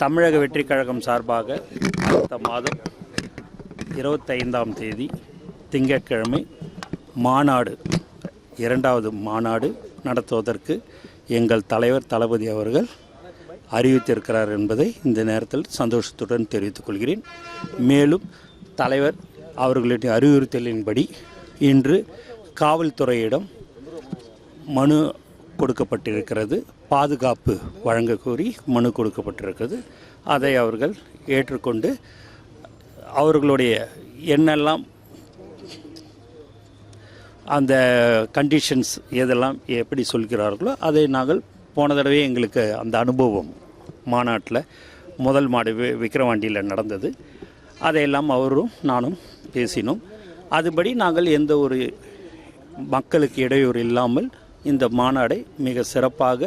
தமிழக வெற்றிக் கழகம் சார்பாக அடுத்த மாதம் 25ஆம் தேதி திங்கட்கிழமை மாநாடு, இரண்டாவது மாநாடு நடத்துவதற்கு எங்கள் தலைவர் தளபதி அவர்கள் அறிவித்திருக்கிறார் என்பதை இந்த நேரத்தில் சந்தோஷத்துடன் தெரிவித்துக் கொள்கிறேன். மேலும் தலைவர் அவர்களுடைய அறிவுறுத்தலின்படி இன்று காவல்துறையிடம் மனு கொடுக்கப்பட்டிருக்கிறது. பாதுகாப்பு வழங்க கோரி மனு கொடுக்கப்பட்டிருக்கிறது. அதை அவர்கள் ஏற்றுக்கொண்டு அவர்களுடைய என்னெல்லாம் அந்த கண்டிஷன்ஸ் எதெல்லாம் எப்படி சொல்கிறார்களோ அதை நாங்கள் போன தடவை எங்களுக்கு அந்த அனுபவம் மாநாட்டில் முதல் மாடு விக்கிரவாண்டியில் நடந்தது. அதையெல்லாம் அவரும் நானும் பேசினோம். அதுபடி நாங்கள் எந்த ஒரு மக்களுக்கு இடையூறு இல்லாமல் இந்த மாநாடை மிக சிறப்பாக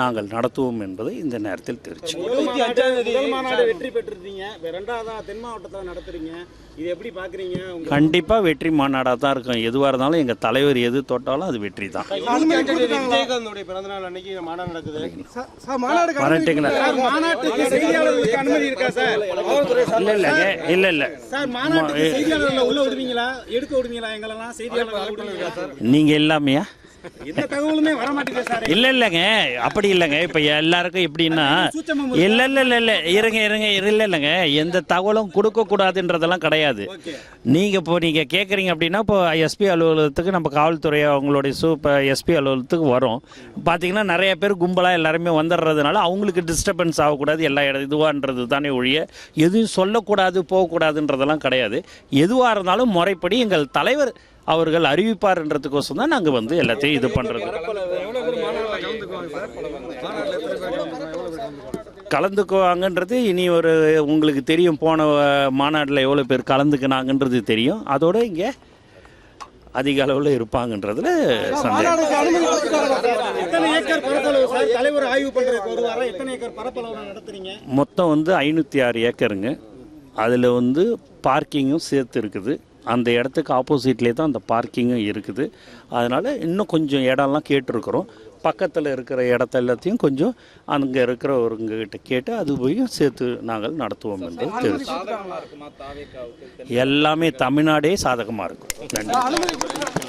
நாங்கள் நடத்துவோம் என்பதை இந்த நேரத்தில் தெரிவிச்சுக்கிறோம். வெற்றி பெற்றிருந்தீங்க, இரண்டாவதா தென் மாவட்டத்தில் நடத்துறீங்க, இது எப்படி பார்க்குறீங்க? கண்டிப்பாக வெற்றி மாநாடாக தான் இருக்கும். எதுவாக இருந்தாலும் எங்கள் தலைவர் எது தொட்டாலும் அது வெற்றி தான். விஜயகாந்தோடைய பிறந்தநாள் அன்னைக்கு மாநாடு நடக்குது. நீங்க எல்லாமையா இல்ல இல்லைங்க, அப்படி இல்லைங்க. இப்போ எல்லாருக்கும் எப்படின்னா இல்லைங்க, எந்த தகவலும் கொடுக்கக்கூடாதுன்றதெல்லாம் கிடையாது. நீங்கள் கேட்குறீங்க அப்படின்னா இப்போ எஸ்பி அலுவலகத்துக்கு நம்ம காவல்துறை அவங்களுடைய எஸ்பி அலுவலகத்துக்கு வரும். பார்த்தீங்கன்னா நிறைய பேர் கும்பலாக எல்லாருமே வந்துடுறதுனால அவங்களுக்கு டிஸ்டர்பன்ஸ் ஆகக்கூடாது, எல்லா இதுவான்றது தானே ஒழிய எதுவும் சொல்லக்கூடாது போகக்கூடாதுன்றதெல்லாம் கிடையாது. எதுவாக இருந்தாலும் முறைப்படி எங்கள் தலைவர் அவர்கள் அறிவிப்பார்ன்றதுக்கோசம் தான் நாங்கள் எல்லாத்தையும் இது பண்ணுறது. கலந்துக்குவாங்கன்றது இனி உங்களுக்கு தெரியும். போன மாநாட்டில் எவ்வளோ பேர் கலந்துக்கினாங்கன்றது தெரியும். அதோடு இங்கே அதிக அளவில் இருப்பாங்கன்றதுல சந்தேகம். மொத்தம் 506 ஏக்கருங்க. அதில் பார்க்கிங்கும் சேர்த்து இருக்குது. அந்த இடத்துக்கு ஆப்போசிட்லேயே தான் அந்த பார்க்கிங்கும் இருக்குது. அதனால் இன்னும் கொஞ்சம் இடம்லாம் கேட்டிருக்கிறோம். பக்கத்தில் இருக்கிற இடத்த எல்லாத்தையும் கொஞ்சம் அங்கே இருக்கிறவங்ககிட்ட கேட்டு அது போய் சேர்த்து நாங்கள் நடத்துவோம் என்று தெரிவிச்சு. எல்லாமே தமிழ்நாடே சாதகமாக இருக்கும். நன்றி.